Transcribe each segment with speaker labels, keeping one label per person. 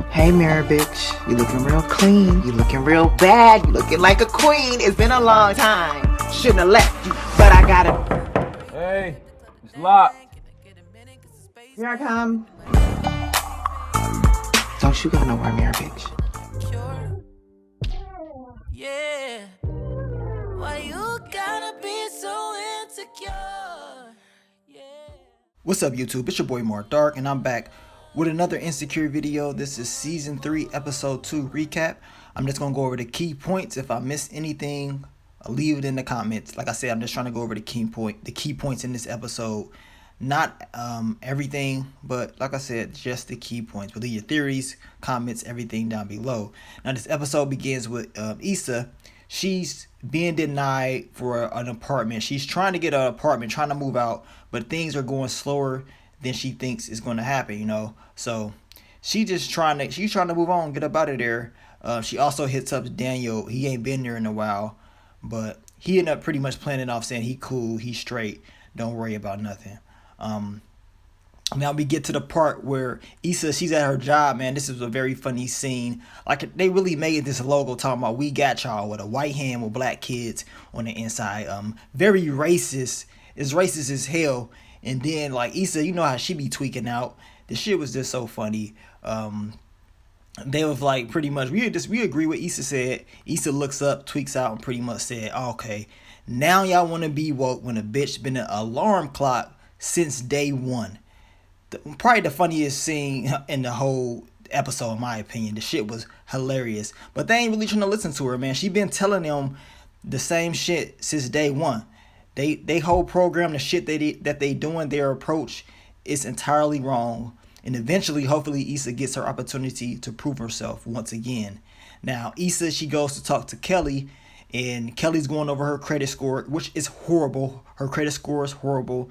Speaker 1: Hey, Mirror bitch, you looking real clean. You looking real bad. You looking like a queen. It's been a long time. Shouldn't have left you, but I gotta.
Speaker 2: Hey, it's locked.
Speaker 1: Here I come. Don't you go nowhere, Mirror bitch.
Speaker 3: Yeah. Why you gotta be so insecure? Yeah.
Speaker 4: What's up, YouTube? It's your boy Mark Dark, and I'm back with another Insecure video. This is Season 3, Episode 2 recap. I'm just going to go over the key points. If I miss anything, I'll leave it in the comments. Like I said, I'm just trying to go over the key points in this episode. Not everything, but like I said, just the key points. But leave your theories, comments, everything down below. Now, this episode begins with Issa. She's being denied for an apartment. She's trying to get an apartment, trying to move out, but things are going slower than she thinks is going to happen, you know. So she's trying to move on, get up out of there. She also hits up Daniel. He ain't been there in a while, but he ended up pretty much playing it off, saying he cool, he straight, don't worry about nothing. Now we get to the part where Issa, she's at her job, man. This is a very funny scene. Like, they really made this logo talking about "We got y'all" with a white hand with black kids on the inside. Very racist. It's racist as hell. And then, like, Issa, you know how she be tweaking out. The shit was just so funny. They was like, pretty much, we agree with Issa said. Issa looks up, tweaks out, and pretty much said, okay, now y'all want to be woke when a bitch been an alarm clock since day one. Probably the funniest scene in the whole episode, in my opinion. The shit was hilarious. But they ain't really trying to listen to her, man. She been telling them the same shit since day one. They whole program, the shit that they doing, their approach is entirely wrong. And eventually, hopefully, Issa gets her opportunity to prove herself once again. Now, Issa, she goes to talk to Kelly, and Kelly's going over her credit score, which is horrible. Her credit score is horrible.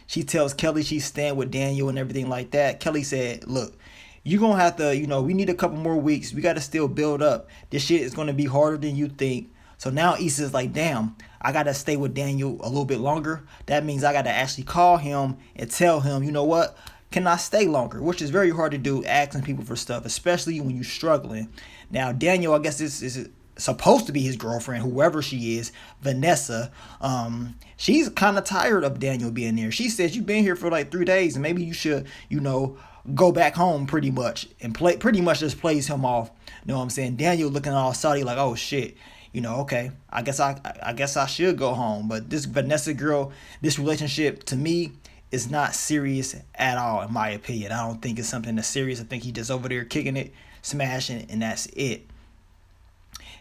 Speaker 4: She tells Kelly she's staying with Daniel and everything like that. Kelly said, look, you're going to have to, we need a couple more weeks. We got to still build up. This shit is going to be harder than you think. So now Issa's like, damn, I got to stay with Daniel a little bit longer. That means I got to actually call him and tell him, you know what? Can I stay longer? Which is very hard to do, asking people for stuff, especially when you're struggling. Now, Daniel, I guess this is supposed to be his girlfriend, whoever she is, Vanessa. She's kind of tired of Daniel being there. She says, you've been here for like 3 days, and maybe you should, go back home pretty much, and pretty much just plays him off. You know what I'm saying? Daniel looking all salty like, oh shit, okay, I guess I should go home. But this Vanessa girl, this relationship to me is not serious at all, in my opinion. I don't think it's something that's serious. I think he just over there kicking it, smashing, and that's it.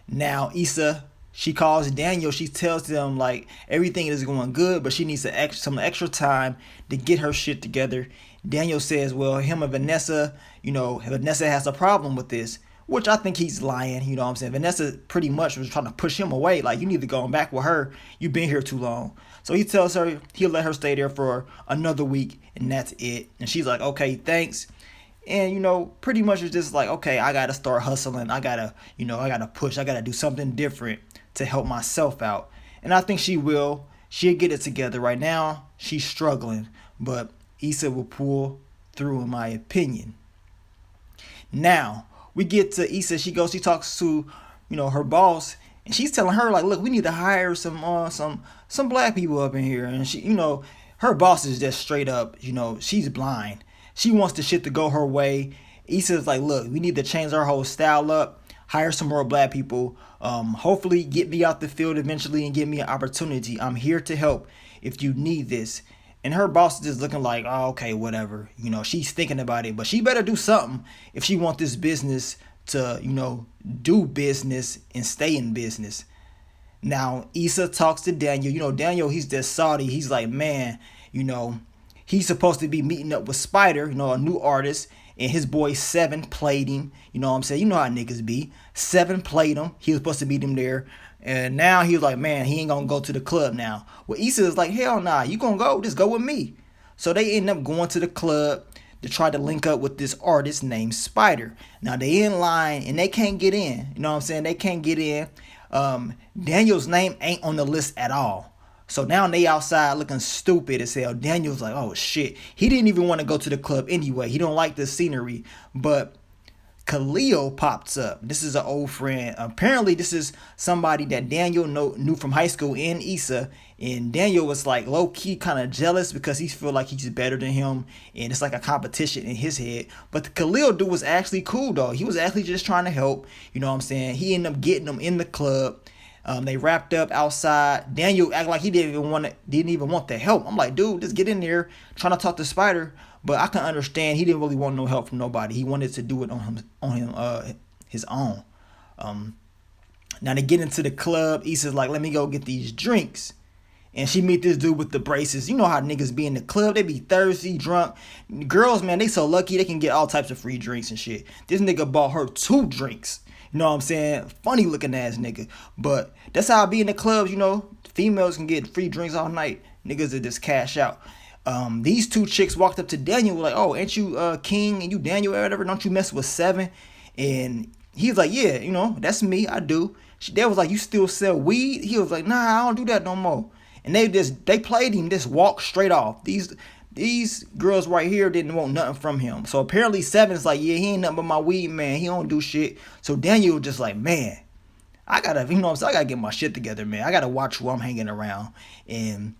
Speaker 4: Now, Issa, she calls Daniel. She tells them, like, everything is going good, but she needs some extra time to get her shit together. Daniel says, well, him and Vanessa, Vanessa has a problem with this, which I think he's lying. You know what I'm saying? Vanessa pretty much was trying to push him away. Like, you need to go back with her. You've been here too long. So he tells her he'll let her stay there for another week, and that's it. And she's like, okay, thanks. And, pretty much it's just like, okay, I got to start hustling. I got to push. I got to do something different to help myself out. And I think she will. She'll get it together. Right now, she's struggling. But Issa will pull through, in my opinion. Now, we get to Issa. She talks to, her boss. And she's telling her, like, look, we need to hire some black people up in here. And she, her boss is just straight up, she's blind. She wants the shit to go her way. Issa's like, look, we need to change our whole style up, hire some more black people, hopefully get me out the field eventually and give me an opportunity. I'm here to help if you need this. And her boss is just looking like, oh, okay, whatever. She's thinking about it, but she better do something if she wants this business to, do business and stay in business. Now, Issa talks to Daniel. Daniel, he's just salty. He's like, man, he's supposed to be meeting up with Spider, a new artist, and his boy Seven played him. You know what I'm saying? You know how niggas be. Seven played him. He was supposed to meet him there. And now he was like, man, he ain't going to go to the club now. Well, Issa is like, hell nah, you going to go? Just go with me. So they end up going to the club to try to link up with this artist named Spider. Now, they in line, and they can't get in. You know what I'm saying? They can't get in. Daniel's name ain't on the list at all. So now they outside looking stupid as hell. Daniel's like, oh shit. He didn't even want to go to the club anyway. He don't like the scenery. But Khalil pops up. This is an old friend. Apparently, this is somebody that Daniel knew from high school in Issa. And Daniel was like low key kind of jealous because he feel like he's better than him, and it's like a competition in his head. But the Khalil dude was actually cool though. He was actually just trying to help. You know what I'm saying? He ended up getting them in the club. They wrapped up outside. Daniel acted like he didn't even want the help. I'm like, dude, just get in there, trying to talk to Spider. But I can understand he didn't really want no help from nobody. He wanted to do it his own. Now they get into the club. Issa's like, let me go get these drinks. And she meet this dude with the braces. You know how niggas be in the club. They be thirsty, drunk. Girls, man, they so lucky they can get all types of free drinks and shit. This nigga bought her 2 drinks. You know what I'm saying? Funny looking ass nigga. But that's how I be in the clubs, you know. Females can get free drinks all night. Niggas that just cash out. These 2 chicks walked up to Daniel like, oh, ain't you King and you Daniel or whatever? Don't you mess with 7? And he's like, yeah, you know, that's me. I do. They was like, you still sell weed? He was like, nah, I don't do that no more. And they played him, just walked straight off. These girls right here didn't want nothing from him. So apparently 7's like, yeah, he ain't nothing but my weed man. He don't do shit. So Daniel was just like, man, I gotta, you know what I'm saying? I gotta get my shit together, man. I gotta watch who I'm hanging around. And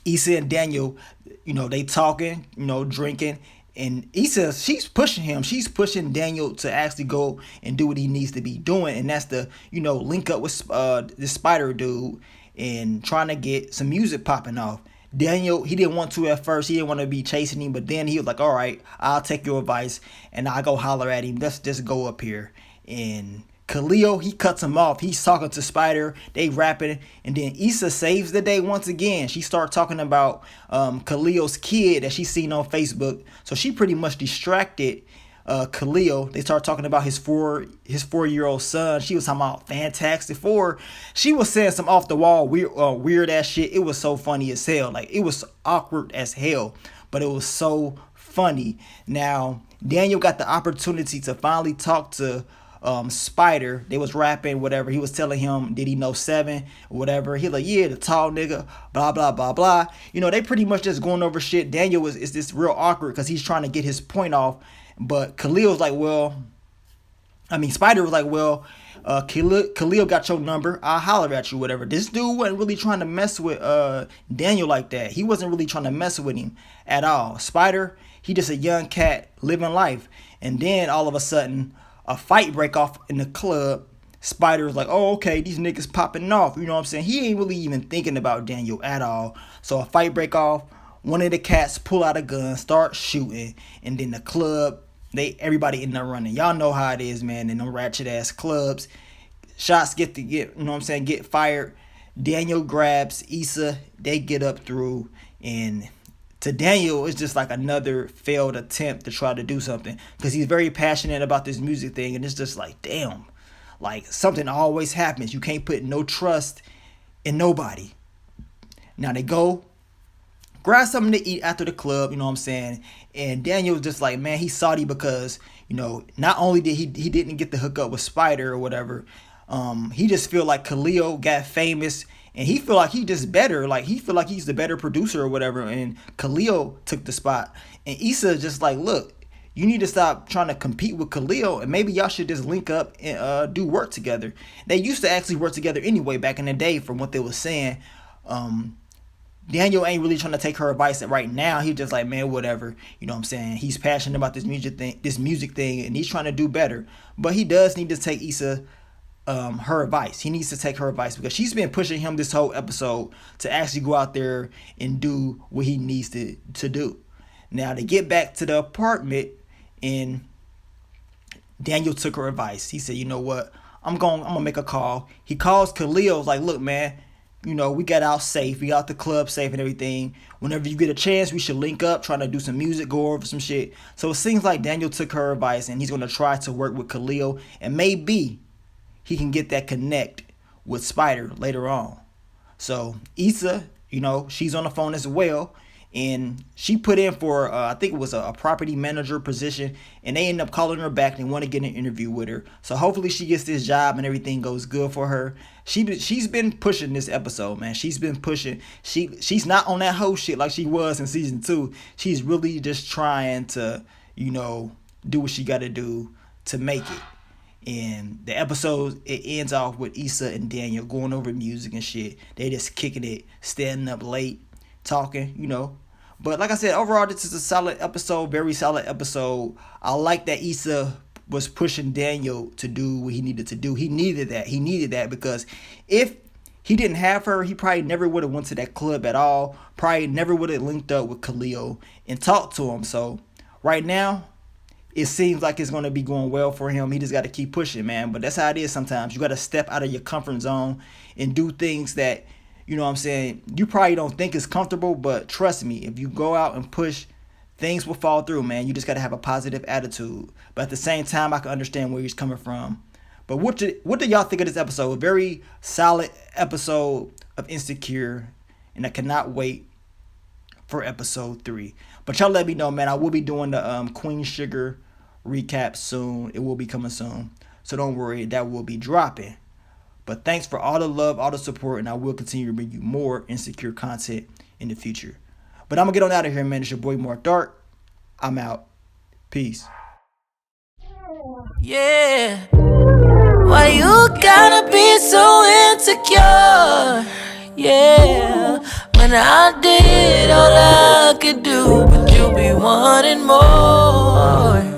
Speaker 4: Issa and Daniel, you know, they talking, you know, drinking. And Issa, she's pushing him. She's pushing Daniel to actually go and do what he needs to be doing. And that's the, you know, link up with this Spider dude and trying to get some music popping off. Daniel, he didn't want to at first. He didn't want to be chasing him. But then he was like, all right, I'll take your advice. And I'll go holler at him. Let's just go up here. And Khalil, he cuts him off. He's talking to Spider. They rapping. And then Issa saves the day once again. She starts talking about Khalil's kid that she seen on Facebook. So she pretty much distracted Khalil. They start talking about his 4-year-old son. She was talking about Fantastic Four. She was saying some off the wall weird ass shit. It was so funny as hell. Like, it was awkward as hell, but it was so funny. Now Daniel got the opportunity to finally talk to Spider. They was rapping, whatever. He was telling him, did he know 7 or whatever. He like, yeah, the tall nigga, blah blah blah blah. You know, they pretty much just going over shit. Daniel is this real awkward because he's trying to get his point off. But Khalil was like, Spider was like, Khalil got your number. I'll holler at you, whatever. This dude wasn't really trying to mess with Daniel like that. He wasn't really trying to mess with him at all. Spider, he just a young cat living life. And then all of a sudden, a fight break off in the club. Spider was like, oh, okay, these niggas popping off. You know what I'm saying? He ain't really even thinking about Daniel at all. So a fight break off. One of the cats pull out a gun, start shooting. And then the club, everybody in there running. Y'all know how it is, man, in them ratchet ass clubs. Shots get you know what I'm saying, get fired. Daniel grabs Issa, they get up through, and to Daniel it's just like another failed attempt to try to do something, because he's very passionate about this music thing, and it's just like, damn, like something always happens. You can't put no trust in nobody. Now they go grab something to eat after the club, you know what I'm saying? And Daniel was just like, man, he's salty because, you know, not only did he didn't get the hookup with Spider or whatever, he just feel like Khalil got famous and he feel like he just better. Like, he feel like he's the better producer or whatever, and Khalil took the spot. And Issa just like, look, you need to stop trying to compete with Khalil, and maybe y'all should just link up and do work together. They used to actually work together anyway back in the day, from what they were saying. Daniel ain't really trying to take her advice right now. He's just like, man, whatever. You know what I'm saying? He's passionate about this music thing, and he's trying to do better. But he does need to take Issa her advice. He needs to take her advice, because she's been pushing him this whole episode to actually go out there and do what he needs to do. Now, to get back to the apartment, and Daniel took her advice. He said, you know what? I'm gonna make a call. He calls Khalil, like, look, man, you know, we got out safe. We got the club safe and everything. Whenever you get a chance, we should link up, try to do some music, go over some shit. So it seems like Daniel took her advice, and he's going to try to work with Khalil. And maybe he can get that connect with Spider later on. So Issa, you know, she's on the phone as well. And she put in for, I think it was a property manager position. And they end up calling her back and want to get an interview with her. So hopefully she gets this job and everything goes good for her. She's been pushing this episode, man. She's been pushing. She's not on that whole shit like she was in season 2. She's really just trying to, you know, do what she got to do to make it. And the episode, it ends off with Issa and Daniel going over music and shit. They just kicking it, standing up late, talking, you know. But like I said, overall, this is a solid episode, very solid episode. I like that Issa was pushing Daniel to do what he needed to do. He needed that. He needed that because if he didn't have her, he probably never would have went to that club at all. Probably never would have linked up with Khalil and talked to him. So right now, it seems like it's going to be going well for him. He just got to keep pushing, man. But that's how it is sometimes. You got to step out of your comfort zone and do things that, you know what I'm saying, you probably don't think is comfortable. But trust me, if you go out and push, things will fall through, man. You just got to have a positive attitude. But at the same time, I can understand where he's coming from. But what do y'all think of this episode? A very solid episode of Insecure. And I cannot wait for episode 3. But y'all let me know, man. I will be doing the Queen Sugar recap soon. It will be coming soon. So don't worry, that will be dropping. But thanks for all the love, all the support, and I will continue to bring you more Insecure content in the future. But I'm going to get on out of here, man. It's your boy, Mark Dark. I'm out. Peace.
Speaker 3: Yeah. Why you gotta be so insecure? Yeah. When I did all I could do, but you be wanting more.